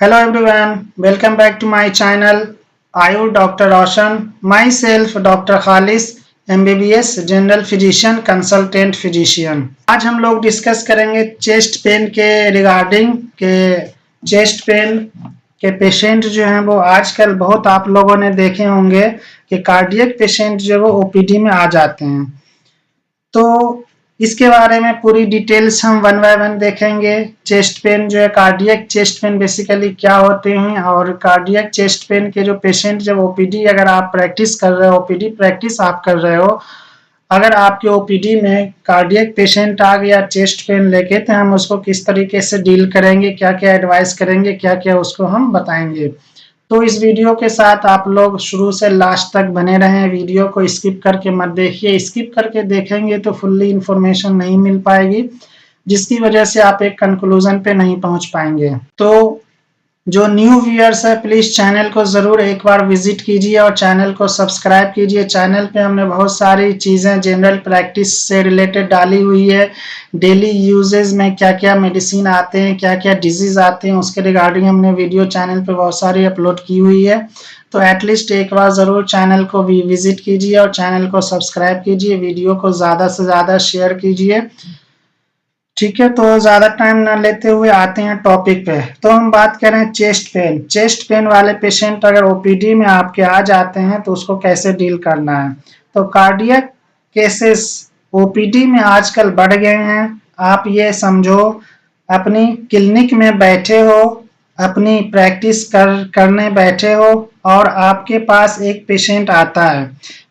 Hello everyone, welcome back to my channel. I am Dr. Roshan, myself Dr. Khalis, MBBS General Physician Consultant Physician. आज हम लोग discuss करेंगे chest pain के regarding के chest pain के patient जो हैं वो आजकल बहुत आप लोगों ने देखे होंगे कि कार्डियक पेशेंट जो है वो ओपीडी में आ जाते हैं। तो इसके बारे में पूरी डिटेल्स हम वन बाय वन देखेंगे। चेस्ट पेन जो है कार्डियक चेस्ट पेन बेसिकली क्या होते हैं और कार्डियक चेस्ट पेन के जो पेशेंट जब ओपीडी अगर आप प्रैक्टिस कर रहे हो, ओपीडी प्रैक्टिस आप कर रहे हो, अगर आपके ओपीडी में कार्डियक पेशेंट आ गया चेस्ट पेन लेके तो हम उसको किस तरीके से डील करेंगे, क्या क्या एडवाइस करेंगे, क्या क्या उसको हम बताएंगे। तो इस वीडियो के साथ आप लोग शुरू से लास्ट तक बने रहें, वीडियो को स्किप करके मत देखिए। स्किप करके देखेंगे तो फुल्ली इंफॉर्मेशन नहीं मिल पाएगी, जिसकी वजह से आप एक कंक्लूजन पे नहीं पहुंच पाएंगे। तो जो न्यू व्यूअर्स है प्लीज चैनल को जरूर एक बार विजिट कीजिए और चैनल को सब्सक्राइब कीजिए। चैनल पे हमने बहुत सारी चीजें जनरल प्रैक्टिस से रिलेटेड डाली हुई है। डेली यूजेज में क्या क्या मेडिसिन आते हैं, क्या क्या डिजीज आते हैं, उसके रिगार्डिंग हमने वीडियो चैनल पे बहुत सारी अपलोड की हुई है। तो एटलीस्ट एक बार जरूर चैनल को भी विजिट कीजिए और चैनल को सब्सक्राइब कीजिए। वीडियो को ज्यादा से ज्यादा शेयर कीजिए। ठीक है, तो ज्यादा टाइम ना लेते हुए आते हैं टॉपिक पे। तो हम बात करें चेस्ट पेन। चेस्ट पेन वाले पेशेंट अगर ओपीडी में आपके आ जाते हैं तो उसको कैसे डील करना है। तो कार्डियक केसेस ओपीडी में आजकल बढ़ गए हैं। आप ये समझो अपनी क्लिनिक में बैठे हो, अपनी प्रैक्टिस करने बैठे हो और आपके पास एक पेशेंट आता है,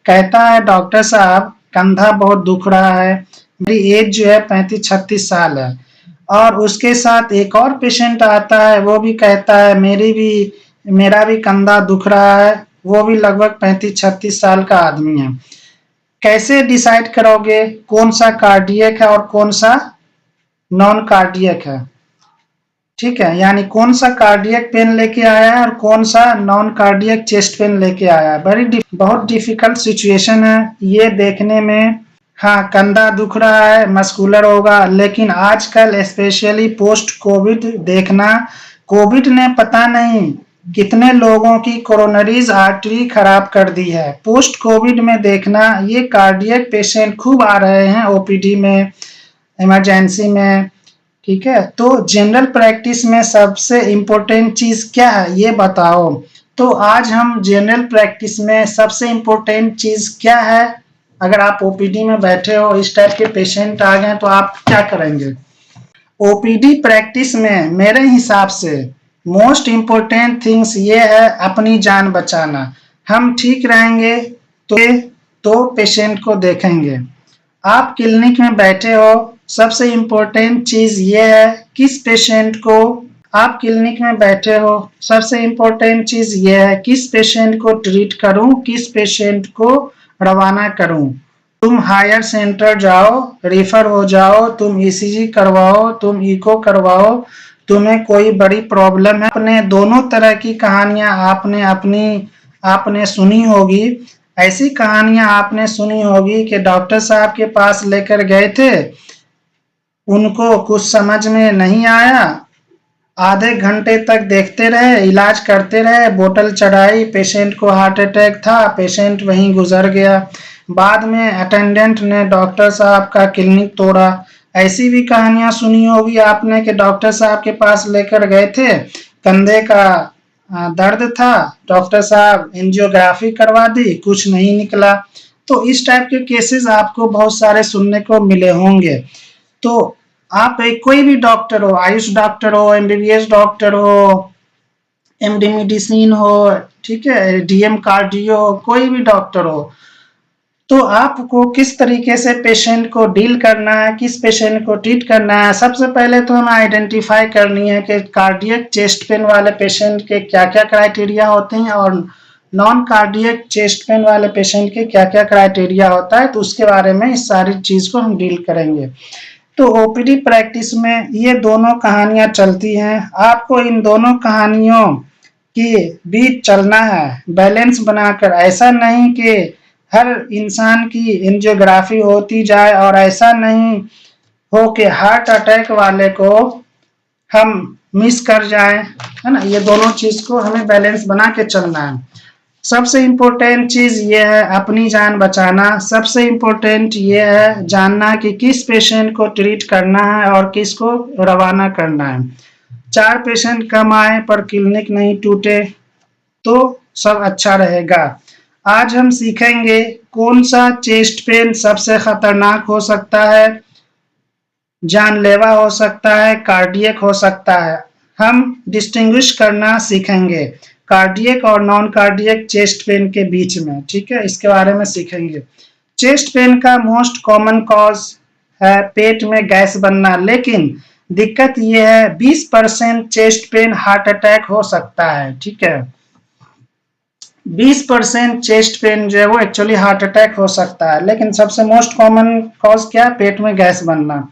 कहता है डॉक्टर साहब कंधा बहुत दुख रहा है, मेरी एज जो है 35-36 साल है। और उसके साथ एक और पेशेंट आता है, वो भी कहता है मेरा भी कंधा दुख रहा है, वो भी लगभग 35-36 साल का आदमी है। कैसे डिसाइड करोगे कौन सा कार्डियक है और कौन सा नॉन कार्डियक है? ठीक है, यानी कौन सा कार्डियक पेन लेके आया है और कौन सा नॉन कार्डियक चेस्ट पेन लेके आया है। बहुत डिफिकल्ट सिचुएशन है ये देखने में। हाँ, कंधा दुख रहा है, मस्कुलर होगा, लेकिन आजकल स्पेशली पोस्ट कोविड देखना, कोविड ने पता नहीं कितने लोगों की कोरोनरीज आर्टरी खराब कर दी है। पोस्ट कोविड में देखना ये कार्डियक पेशेंट खूब आ रहे हैं ओपीडी में, इमरजेंसी में। ठीक है, तो जनरल प्रैक्टिस में सबसे इम्पोर्टेंट चीज क्या है ये बताओ। तो आज हम जनरल प्रैक्टिस में सबसे इम्पोर्टेंट चीज क्या है, अगर आप ओपीडी में बैठे हो, इस टाइप के पेशेंट आ गए तो आप क्या करेंगे। ओपीडी प्रैक्टिस में मेरे हिसाब से मोस्ट इम्पोर्टेंट थिंग्स ये है अपनी जान बचाना। हम ठीक रहेंगे तो पेशेंट को देखेंगे। आप क्लिनिक में बैठे हो, सबसे इम्पोर्टेंट चीज ये है किस पेशेंट को, आप क्लिनिक में बैठे हो, सबसे इम्पोर्टेंट चीज ये है किस पेशेंट को ट्रीट करूं, किस पेशेंट को रवाना करूं। तुम हायर सेंटर जाओ, रेफर हो जाओ, तुम ईसीजी करवाओ, तुम इको करवाओ, तुम्हें कोई बड़ी प्रॉब्लम है। अपने दोनों तरह की कहानियां आपने सुनी होगी। ऐसी कहानियां आपने सुनी होगी कि डॉक्टर साहब के पास लेकर गए थे, उनको कुछ समझ में नहीं आया, आधे घंटे तक देखते रहे, इलाज करते रहे, बोतल चढ़ाई, पेशेंट को हार्ट अटैक था, पेशेंट वहीं गुजर गया। बाद में अटेंडेंट ने डॉक्टर साहब का क्लिनिक तोड़ा। ऐसी भी कहानियां सुनी होगी आपने कि डॉक्टर साहब के पास लेकर गए थे, कंधे का दर्द था, डॉक्टर साहब एंजियोग्राफी करवा दी, कुछ नहीं निकला। तो इस टाइप के केसेस आपको बहुत सारे सुनने को मिले होंगे। तो आप कोई भी डॉक्टर हो, आयुष डॉक्टर हो, एमबीबीएस डॉक्टर हो, एमडी मेडिसिन हो, ठीक है, डीएम कार्डियो, कोई भी डॉक्टर हो, तो आपको किस तरीके से पेशेंट को डील करना है, किस पेशेंट को ट्रीट करना है। सबसे पहले तो हमें आइडेंटिफाई करनी है कि कार्डियक चेस्ट पेन वाले पेशेंट के क्या क्या क्राइटेरिया होते हैं और नॉन कार्डियक चेस्ट पेन वाले पेशेंट के क्या क्या क्राइटेरिया होता है। तो उसके बारे में इस सारी चीज को हम डील करेंगे। तो ओपीडी प्रैक्टिस में ये दोनों कहानियां चलती हैं। आपको इन दोनों कहानियों के बीच चलना है, बैलेंस बनाकर। ऐसा नहीं कि हर इंसान की एंजियोग्राफी होती जाए और ऐसा नहीं हो कि हार्ट अटैक वाले को हम मिस कर जाएं। है ना। ये दोनों चीज को हमें बैलेंस बना के चलना है। सबसे इम्पोर्टेंट चीज ये है अपनी जान बचाना। सबसे इम्पोर्टेंट ये है जानना कि किस पेशेंट को ट्रीट करना है और किसको रवाना करना है। 4 पेशेंट कम आए पर क्लिनिक नहीं टूटे तो सब अच्छा रहेगा। आज हम सीखेंगे कौन सा चेस्ट पेन सबसे खतरनाक हो सकता है, जानलेवा हो सकता है, कार्डियक हो सकता है। हम डिस्टिंग्विश करना सीखेंगे कार्डियक और नॉन कार्डियक चेस्ट पेन के बीच में, ठीक है, इसके बारे में सीखेंगे। चेस्ट पेन का मोस्ट कॉमन कॉज है पेट में गैस बनना, लेकिन दिक्कत यह है 20% चेस्ट पेन हार्ट अटैक हो सकता है, ठीक है। 20% चेस्ट पेन जो है वो एक्चुअली हार्ट अटैक हो सकता है, लेकिन सबसे मोस्ट कॉमन कॉज क्या है, पेट में गैस बनना।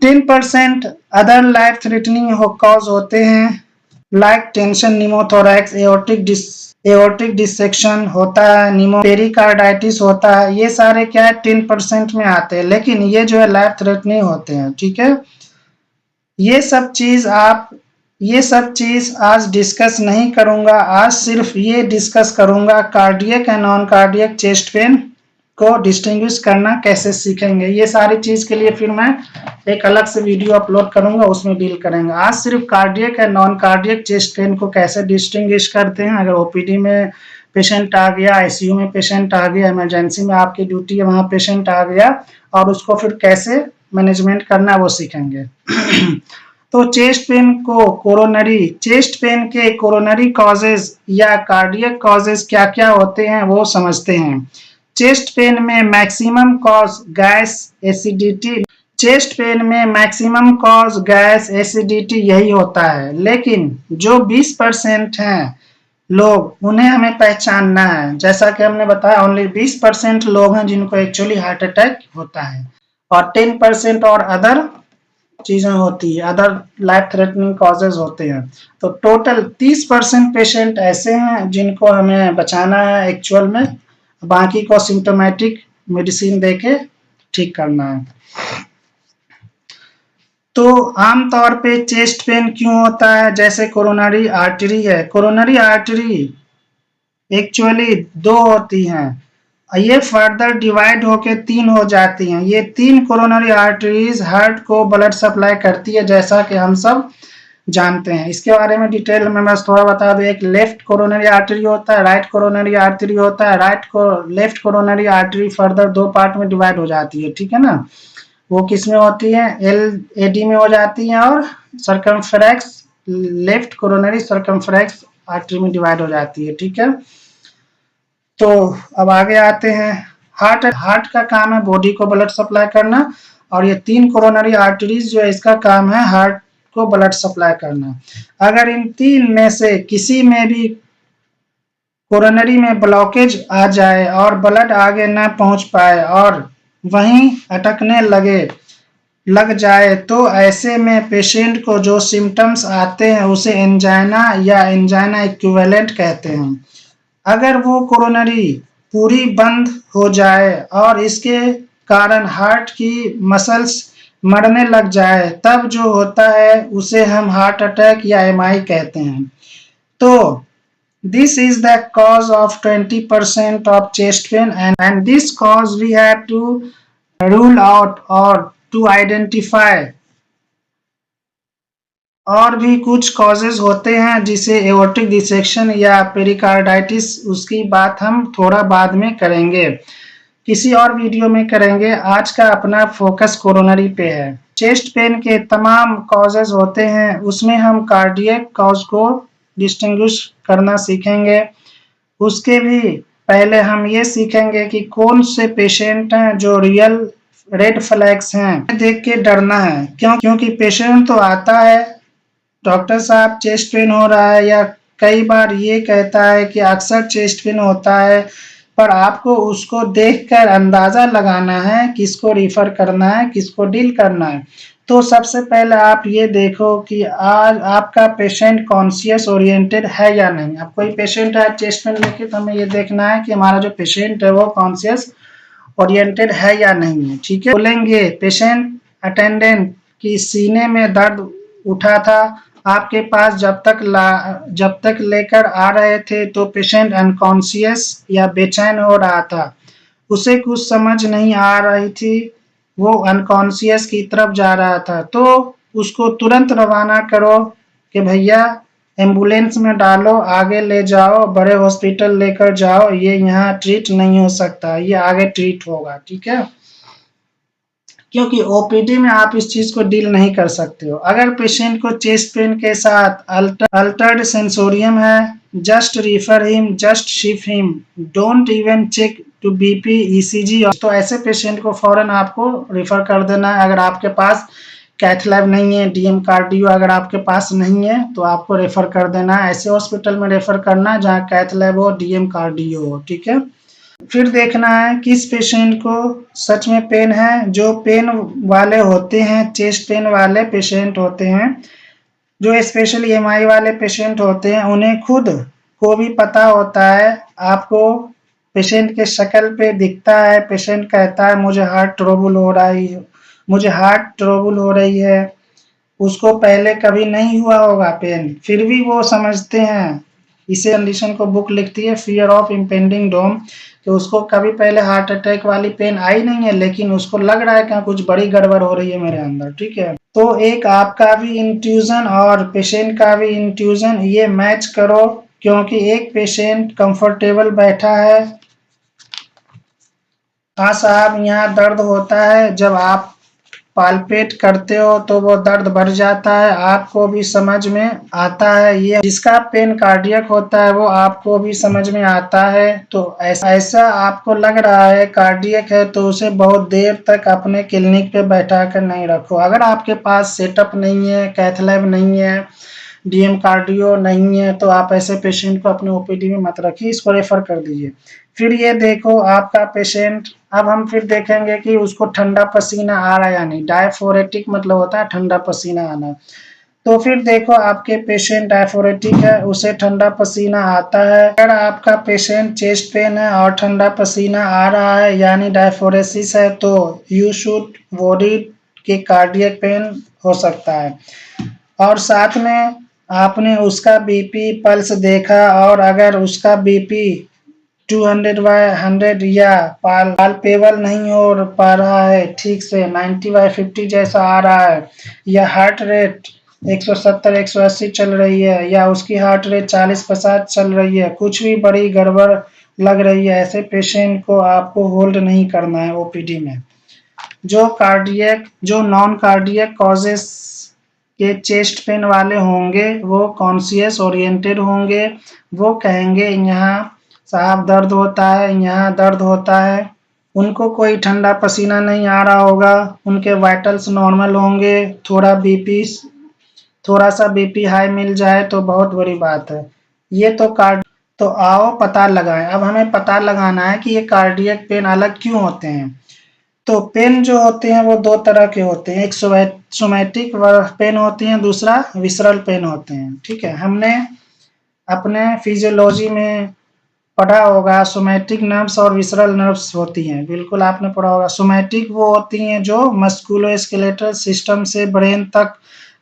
10% अदर लाइफ थ्रेटनिंग कॉज होते हैं, लाइक टेंशन, निमोथोरैक्स, एओर्टिक डिसेक्शन होता है, पेरिकार्डाइटिस होता है। ये सारे क्या है 10% में आते हैं, लेकिन ये जो है लाइफ थ्रेटनिंग होते हैं, ठीक है। ये सब चीज आज डिस्कस नहीं करूंगा। आज सिर्फ ये डिस्कस करूंगा cardiac and non cardiac chest pain को डिस्टिंग्विश करना कैसे सीखेंगे। ये सारी चीज के लिए फिर मैं एक अलग से वीडियो अपलोड करूंगा, उसमें डील करेंगे। आज सिर्फ cardiac and non cardiac chest pain को कैसे डिस्टिंग्विश करते हैं। अगर ओपीडी में पेशेंट आ गया, आईसीयू में पेशेंट आ गया, इमरजेंसी में आपकी ड्यूटी है, वहां पेशेंट आ गया और उसको फिर कैसे मैनेजमेंट करना वो सीखेंगे। तो चेस्ट पेन के कोरोनरी कॉजेज या कार्डियक कॉजेज क्या क्या होते हैं वो समझते हैं। चेस्ट पेन में मैक्सिमम कॉज गैस एसिडिटी यही होता है, लेकिन जो 20% हैं लोग, उन्हें हमें पहचानना है। जैसा कि हमने बताया ओनली 20% लोग हैं जिनको एक्चुअली हार्ट अटैक होता है और 10% और अदर चीजें होती है, अदर लाइफ थ्रेटनिंग कॉजेज होते हैं। तो टोटल 30% पेशेंट ऐसे हैं जिनको हमें बचाना है एक्चुअल में, बाकी को सिम्टोमेटिक मेडिसिन देके ठीक करना है। तो आमतौर पे चेस्ट पेन क्यों होता है, जैसे कोरोनरी आर्टरी है, कोरोनरी आर्टरी एक्चुअली 2 होती हैं, ये फर्दर डिवाइड होके 3 हो जाती हैं। ये 3 कोरोनरी आर्टरीज हार्ट को ब्लड सप्लाई करती है, जैसा कि हम सब जानते हैं। इसके बारे में डिटेल में बस थोड़ा बता दूं। एक लेफ्ट कोरोनरी आर्टरी होता है, राइट कोरोनरी आर्टरी होता है। Left coronary artery further 2 part में डिवाइड हो जाती है, ठीक है ना। वो किस में होती है, LAD में हो जाती है और circumflex, left coronary circumflex artery में डिवाइड हो जाती है, ठीक है। तो अब आगे आते हैं। हार्ट का काम है बॉडी को ब्लड सप्लाई करना, और ये 3 कोरोनरी आर्टरीज जो है इसका काम है हार्ट को ब्लड सप्लाई करना। अगर इन 3 में से किसी में भी कोरोनरी में ब्लॉकेज आ जाए और ब्लड आगे ना पहुंच पाए और वहीं अटकने लग जाए, तो ऐसे में पेशेंट को जो सिम्टम्स आते हैं उसे एंजाइना या एंजाइना इक्विवेलेंट कहते हैं। अगर वो कोरोनरी पूरी बंद हो जाए और इसके कारण हार्ट की मसल्स मरने लग जाए, तब जो होता है उसे हम हार्ट अटैक या MI कहते हैं। तो this is the cause of 20% of chest pain, and this cause we have to rule out or to identify। और भी कुछ कॉजेज होते हैं जिसे एओर्टिक डिसेक्शन या पेरिकार्डाइटिस, उसकी बात हम थोड़ा बाद में करेंगे, किसी और वीडियो में करेंगे। आज का अपना फोकस कोरोनरी पे है। चेस्ट पेन के तमाम कॉजेज होते हैं, उसमें हम कार्डियक कॉज को डिस्टिंग्विश करना सीखेंगे। उसके भी पहले हम ये सीखेंगे कि कौन से पेशेंट हैं जो रियल रेड फ्लैग्स हैं, देख के डरना है। क्योंकि पेशेंट तो आता है, डॉक्टर साहब चेस्ट पेन हो रहा है, या कई बार ये कहता है कि अक्सर चेस्ट पेन होता है, पर आपको उसको देखकर अंदाजा लगाना है किसको रिफर करना है, किसको डील करना है। तो सबसे पहले आप ये देखो कि आज आपका पेशेंट कॉन्शियस ओरिएंटेड है या नहीं। अब कोई पेशेंट है चेस्ट पेन लेके, तो हमें ये देखना है कि हमारा जो पेशेंट है वो कॉन्शियस ओरिएंटेड है या नहीं है, ठीक है। बोलेंगे पेशेंट अटेंडेंट की सीने में दर्द उठा था आपके पास जब तक लेकर आ रहे थे तो पेशेंट अनकॉन्शियस या बेचैन हो रहा था, उसे कुछ समझ नहीं आ रही थी, वो अनकॉन्शियस की तरफ जा रहा था, तो उसको तुरंत रवाना करो कि भैया एम्बुलेंस में डालो, आगे ले जाओ, बड़े हॉस्पिटल लेकर जाओ, ये यहाँ ट्रीट नहीं हो सकता, ये आगे ट्रीट होगा, ठीक है। क्योंकि ओपीडी में आप इस चीज को डील नहीं कर सकते हो। अगर पेशेंट को चेस्ट पेन के साथ अल्टर्ड सेंसोरियम है, just refer him, just shift him, don't even check to BP ECG, तो ऐसे पेशेंट को फौरन आपको रिफर कर देना है। अगर आपके पास कैथ लैब नहीं है, डीएम कार्डियो अगर आपके पास नहीं है तो आपको रेफर कर देना है, ऐसे हॉस्पिटल में रेफर करना जहाँ कैथ लैब हो, डीएम कार्डियो हो, ठीक है। फिर देखना है किस पेशेंट को सच में पेन है। जो पेन वाले होते हैं, चेस्ट पेन वाले पेशेंट होते हैं, जो स्पेशली एमआई वाले पेशेंट होते हैं, उन्हें खुद को भी पता होता है। आपको पेशेंट के शक्ल पे दिखता है, पेशेंट कहता है मुझे हार्ट ट्रबल हो रही है, उसको पहले कभी नहीं हुआ होगा पेन, फिर भी वो समझते हैं। इसे कंडीशन को बुक लिखती है फियर ऑफ इम्पेंडिंग डोम, कि उसको कभी पहले हार्ट अटैक वाली पेन आई नहीं है, लेकिन उसको लग रहा है कि कुछ बड़ी गड़बड़ हो रही है मेरे अंदर, ठीक है। तो एक आपका भी इंट्यूजन और पेशेंट का भी इंट्यूजन ये मैच करो, क्योंकि एक पेशेंट कंफर्टेबल बैठा है, हाँ साहब यहाँ दर्द होता है, जब आप पालपेट करते हो तो वो दर्द बढ़ जाता है, आपको भी समझ में आता है। ये जिसका पेन कार्डियक होता है वो आपको भी समझ में आता है। तो ऐसा आपको लग रहा है कार्डियक है तो उसे बहुत देर तक अपने क्लिनिक पे बैठा कर नहीं रखो। अगर आपके पास सेटअप नहीं है, कैथ लैब नहीं है, डीएम कार्डियो नहीं है, तो आप ऐसे पेशेंट को अपने ओपीडी में मत रखिए, इसको रेफर कर दीजिए। फिर ये देखो आपका पेशेंट, अब हम फिर देखेंगे कि उसको ठंडा पसीना आ रहा है या नहीं। डायफोरेटिक मतलब होता है ठंडा पसीना आना। तो फिर देखो आपके पेशेंट डायफोरेटिक है, उसे ठंडा पसीना आता है। अगर आपका पेशेंट चेस्ट पेन है और ठंडा पसीना आ रहा है यानी डायफोरेसिस है, तो यू शुड वरी कि कार्डियक पेन हो सकता है। और साथ में आपने उसका बीपी पल्स देखा, और अगर उसका बीपी 200/100 या पाल्पेबल नहीं हो पा रहा है ठीक से, 90/50 जैसा आ रहा है, या हार्ट रेट 170-180 चल रही है, या उसकी हार्ट रेट 40-50 चल रही है, कुछ भी बड़ी गड़बड़ लग रही है, ऐसे पेशेंट को आपको होल्ड नहीं करना है ओपीडी में। जो नॉन कार्डियक कॉजेस के चेस्ट पेन वाले होंगे वो कॉन्शियस ओरिएंटेड होंगे, वो कहेंगे यहाँ साहब दर्द होता है, यहाँ दर्द होता है। उनको कोई ठंडा पसीना नहीं आ रहा होगा, उनके वाइटल्स नॉर्मल होंगे, थोड़ा सा बीपी हाई मिल जाए तो बहुत बड़ी बात है। ये तो आओ पता लगाएं। अब हमें पता लगाना है कि ये कार्डियक पेन अलग क्यों होते हैं। तो पेन जो होते हैं वो दो तरह के होते हैं, एक सोमैटिक पेन होती है, दूसरा विसरल पेन होते हैं, ठीक है। हमने अपने फिजियोलॉजी में पढ़ा होगा सोमैटिक नर्व्स और विसरल नर्व्स होती हैं, बिल्कुल आपने पढ़ा होगा। सोमैटिक वो होती हैं जो मस्कुलोस्केलेटल सिस्टम से ब्रेन तक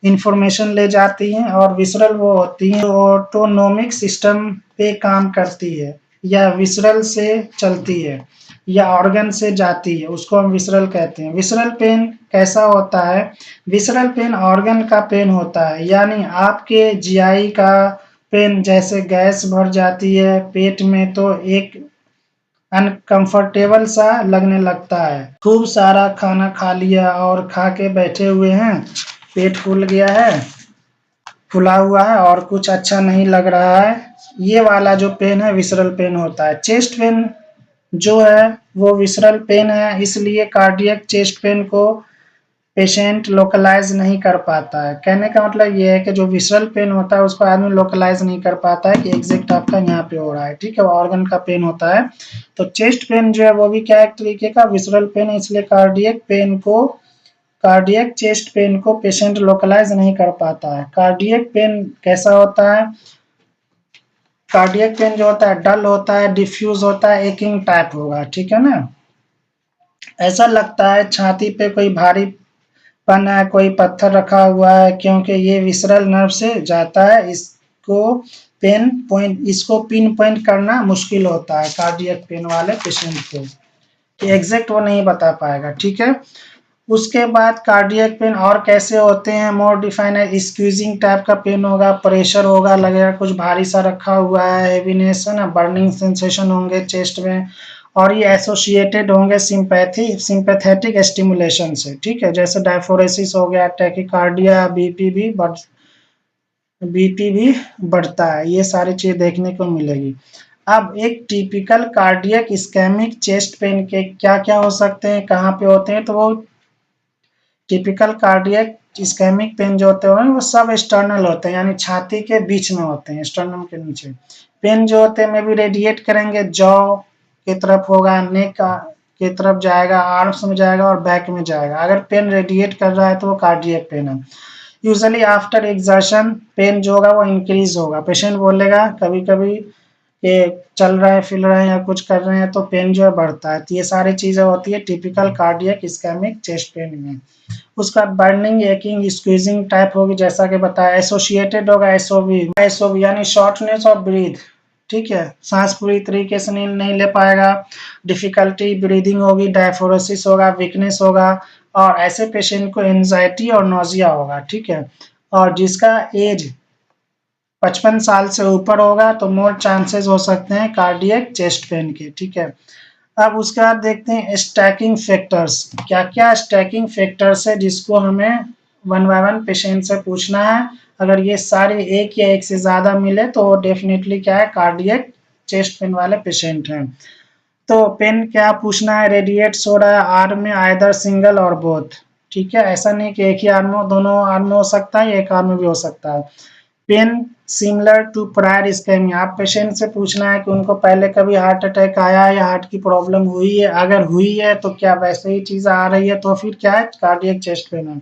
इंफॉर्मेशन ले जाती हैं, और विसरल वो होती हैं जो ऑटोनोमिक सिस्टम पे काम करती है, या विसरल से चलती है, या ऑर्गन से जाती है, उसको हम विसरल कहते हैं। विसरल पेन कैसा होता है? विसरल पेन ऑर्गन का पेन होता है, यानी आपके जीआई का पेन, जैसे गैस भर जाती है पेट में तो एक अनकंफर्टेबल सा लगने लगता है। खूब सारा खाना खा लिया और खा के बैठे हुए हैं, पेट फूल गया है, फुला हुआ है और कुछ अच्छा नहीं लग रहा है, ये वाला जो पेन है विसरल पेन होता है। चेस्ट पेन जो है वो विसरल पेन है, इसलिए कार्डियक चेस्ट पेन को पेशेंट लोकलाइज नहीं कर पाता है। कहने का मतलब ये है कि जो विसरल पेन होता है उसको आदमी लोकलाइज नहीं कर पाता है कि एग्जैक्ट आपका यहाँ पे हो रहा है, ठीक है, वो ऑर्गन का पेन होता है। तो चेस्ट पेन जो है वो भी क्या एक तरीके का विसरल पेन है, इसलिए कार्डियक चेस्ट पेन को पेशेंट लोकलाइज नहीं कर पाता है। कार्डियक पेन कैसा होता है? कार्डियक पेन जो होता है डल होता है, डिफ्यूज होता है, एकिंग टाइप होगा, ठीक है ना। ऐसा लगता है छाती पे कोई भारी पन है, कोई पत्थर रखा हुआ है, क्योंकि ये विसरल नर्व से जाता है। इसको पिन पॉइंट करना मुश्किल होता है कार्डियक पेन वाले पेशेंट को, एग्जैक्ट वो नहीं बता पाएगा, ठीक है। उसके बाद कार्डियक पेन और कैसे होते हैं, मोर डिफाइन है, स्क्वीजिंग टाइप का पेन होगा, प्रेशर होगा, लगेगा कुछ भारी सा रखा हुआ है, हेवीनेस है ना, बर्निंग सेंसेशन होंगे चेस्ट में, और ये एसोसिएटेड होंगे सिंपैथेटिक स्टिमुलेशन से, ठीक है। जैसे डायफोरेसिस हो गया, टैकीकार्डिया, बीपी भी बढ़ता है, ये सारी चीज देखने को मिलेगी। अब एक typical cardiac ischemic chest pain के क्या क्या हो सकते हैं, कहाँ पे होते हैं, तो वो टिपिकल कार्डियक इस्केमिक पेन जो होते हैं वो सब एक्सटर्नल होते हैं, यानी छाती के बीच में होते हैं, स्टर्नम के नीचे। पेन जो होते हैं में भी रेडिएट करेंगे, जॉ की तरफ होगा, नेक की तरफ जाएगा, आर्म्स में जाएगा और बैक में जाएगा। अगर पेन रेडिएट कर रहा है तो वो कार्डियक पेन है। यूजुअली आफ्टर एग्जर्शन पेन जो होगा वो इंक्रीज होगा, पेशेंट बोलेगा कभी कभी ये चल रहे हैं, फिर रहे हैं या कुछ कर रहे हैं तो पेन जो है बढ़ता है। तो ये सारी चीजें होती है typical cardiac ischemic chest pain में। उसका बर्निंग, एकिंग, स्क्वीजिंग टाइप होगी जैसा कि बताया। एसोसिएटेड होगा एसओबी यानी शॉर्टनेस ऑफ ब्रीथ, ठीक है, सांस पूरी तरीके से नहीं ले पाएगा, डिफिकल्टी ब्रीदिंग होगी, डायफोरोसिस होगा, वीकनेस होगा, और ऐसे पेशेंट को एंजाइटी और नोजिया होगा, ठीक है। और जिसका एज 55 साल से ऊपर होगा तो मोर चांसेस हो सकते हैं कार्डियक चेस्ट पेन के, ठीक है। अब उसके बाद देखते हैं स्टैकिंग फैक्टर्स, क्या क्या स्टैकिंग फैक्टर्स है जिसको हमें वन बाय वन पेशेंट से पूछना है। अगर ये सारे एक या एक से ज्यादा मिले तो डेफिनेटली क्या है, कार्डियक चेस्ट पेन वाले पेशेंट हैं। तो पेन क्या पूछना है, रेडिएट्स हो रहा है आर्म में, आइदर सिंगल और बोथ, ठीक है। ऐसा नहीं कि एक ही आर्म में, दोनों आर्म में हो सकता है, एक आर्म में भी हो सकता है। Pain similar to prior ischemia, आप पेशेंट से पूछना है कि उनको पहले कभी हार्ट अटैक आया है या हार्ट की प्रॉब्लम हुई है, अगर हुई है तो क्या वैसे ही चीज आ रही है तो फिर क्या है, कार्डियक चेस्ट पेन है।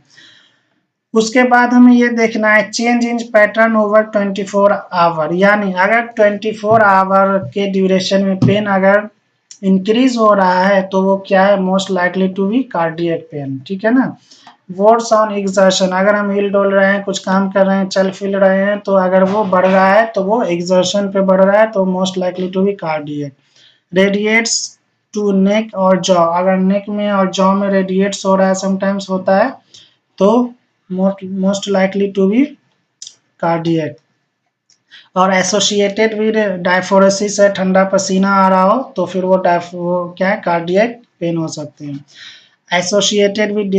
उसके बाद हमें ये देखना है change in pattern over 24 hour, यानी अगर 24 आवर के ड्यूरेशन में पेन अगर इंक्रीज हो रहा है तो वो क्या है, most likely to be cardiac pain, ठीक है ना। वर्ड्स ऑन एग्जर्शन, अगर हम हिल डोल रहे हैं, कुछ काम कर रहे हैं, चल फिर रहे हैं, तो अगर वो बढ़ रहा है तो वो एग्जर्शन पे बढ़ रहा है तो most likely to be cardiac. Radiates to neck और जॉ, अगर नेक में और जॉ में रेडिएट्स हो रहा है, समटाइम्स होता है, तो most likely to be cardiac. और एसोसिएटेड विद डायफोरेसिस है, ठंडा पसीना आ रहा हो तो फिर वो क्या है, कार्डियक पेन हो सकते हैं। एसोसिएटेड विद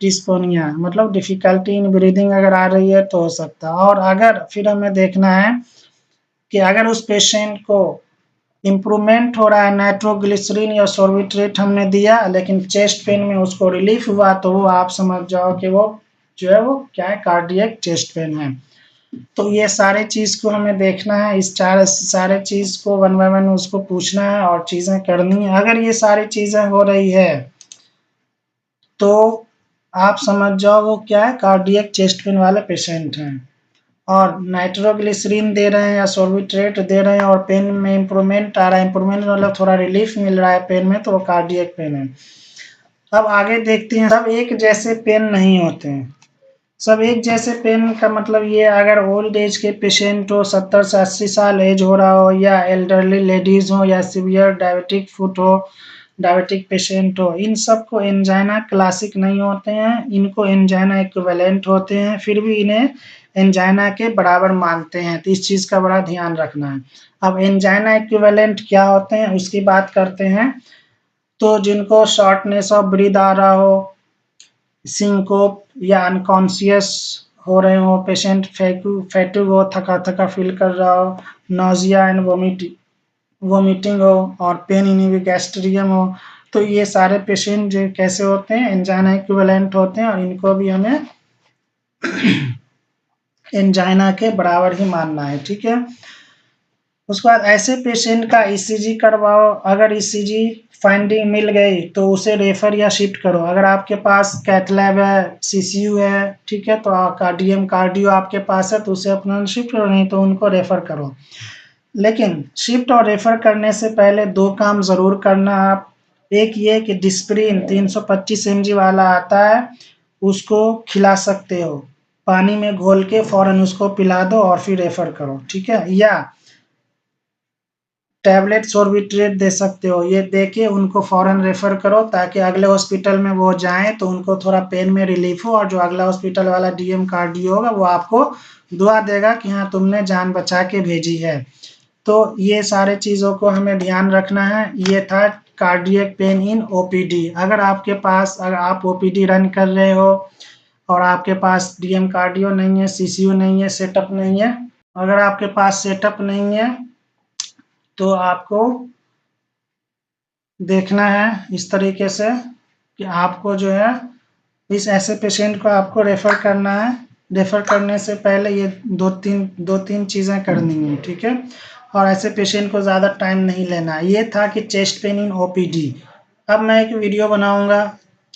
डिस्पोनिया, मतलब डिफिकल्टी इन ब्रीदिंग अगर आ रही है तो हो सकता है। और अगर फिर हमें देखना है कि अगर उस पेशेंट को इम्प्रूवमेंट हो रहा है, नाइट्रोग्लिसरीन या सोर्बिट्रेट हमने दिया लेकिन चेस्ट पेन में उसको रिलीफ हुआ, तो वो आप समझ जाओ कि वो जो है वो क्या है, कार्डियक चेस्ट पेन है। तो ये सारे चीज को हमें देखना है, इस सारे चीज को वन बाय वन उसको पूछना है और चीजें करनी है। अगर ये सारी चीजें हो रही है तो आप समझ जाओ वो क्या है, कार्डियक चेस्ट पेन वाले पेशेंट हैं। और नाइट्रोग्लिसरीन दे रहे हैं या सोर्बिट्रेट दे रहे हैं और पेन में इंप्रूवमेंट आ रहा है, इंप्रूवमेंट मतलब थोड़ा रिलीफ मिल रहा है पेन में, तो वो कार्डियक पेन है। अब आगे देखते हैं, सब एक जैसे पेन नहीं होते हैं। सब एक जैसे पेन का मतलब ये, अगर ओल्ड एज के पेशेंट हो, 70 से 80 साल एज हो रहा हो, या एल्डरली लेडीज हो, या सीवियर डायबिटिक फुट हो, डायबिटिक पेशेंट हो, इन सब को एंजाइना क्लासिक नहीं होते हैं, इनको एंजाइना इक्विवेलेंट होते हैं, फिर भी इन्हें एंजाइना के बराबर मानते हैं, तो इस चीज का बड़ा ध्यान रखना है। अब एंजाइना इक्विवेलेंट क्या होते हैं उसकी बात करते हैं। तो जिनको शॉर्टनेस ऑफ ब्रीथ आ रहा हो, सिंकोप या अनकॉन्शियस हो रहे हो पेशेंट, फैटिग हो, थका थका फील कर रहा हो, नोजिया एंड वोमिटिंग हो, और पेन इन गैस्ट्रियम हो, तो ये सारे पेशेंट जो कैसे होते हैं, एंजाइना इक्विवेलेंट होते हैं, और इनको भी हमें एंजाइना के बराबर ही मानना है, ठीक है। उसके बाद ऐसे पेशेंट का ईसीजी करवाओ, अगर ईसीजी फाइंडिंग मिल गई तो उसे रेफर या शिफ्ट करो। अगर आपके पास कैथ लैब है, सीसीयू है, ठीक है, तो कार्डियो आपके पास है तो उसे अपना शिफ्ट करो, नहीं तो उनको रेफर करो। लेकिन शिफ्ट और रेफर करने से पहले दो काम जरूर करना आप। एक ये कि डिस्प्रिन 325 mg वाला आता है, उसको खिला सकते हो, पानी में घोल के फ़ौरन उसको पिला दो और फिर रेफ़र करो, ठीक है? या टैबलेट सॉर्बिट्रेट दे सकते हो, ये दे के उनको फ़ौरन रेफ़र करो ताकि अगले हॉस्पिटल में वो जाएँ तो उनको थोड़ा पेन में रिलीफ़ हो और जो अगला हॉस्पिटल वाला डीएम कार्डियो होगा वो आपको दुआ देगा कि हाँ, तुमने जान बचा के भेजी है। तो ये सारे चीज़ों को हमें ध्यान रखना है। ये था कार्डियक पेन इन ओपीडी। अगर आप ओपीडी रन कर रहे हो और आपके पास डीएम कार्डियो नहीं है, सीसीयू नहीं है, सेटअप नहीं है, अगर आपके पास सेटअप नहीं है तो आपको देखना है इस तरीके से कि आपको जो है इस ऐसे पेशेंट को आपको रेफ़र करना है। रेफ़र करने से पहले ये दो तीन चीज़ें करनी है, ठीक है? और ऐसे पेशेंट को ज़्यादा टाइम नहीं लेना है। ये था कि चेस्ट पेन इन ओपीडी। अब मैं एक वीडियो बनाऊँगा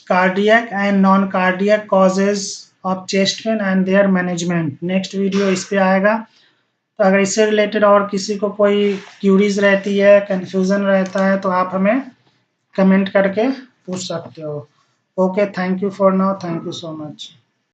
cardiac and non cardiac causes of chest pain and there management. Next video इस पे आएगा। तो अगर इससे रिलेटेड और किसी को कोई क्यूरीज रहती है, कन्फ्यूज़न रहता है तो आप हमें कमेंट करके पूछ सकते हो। Okay, thank you for now, thank you so much.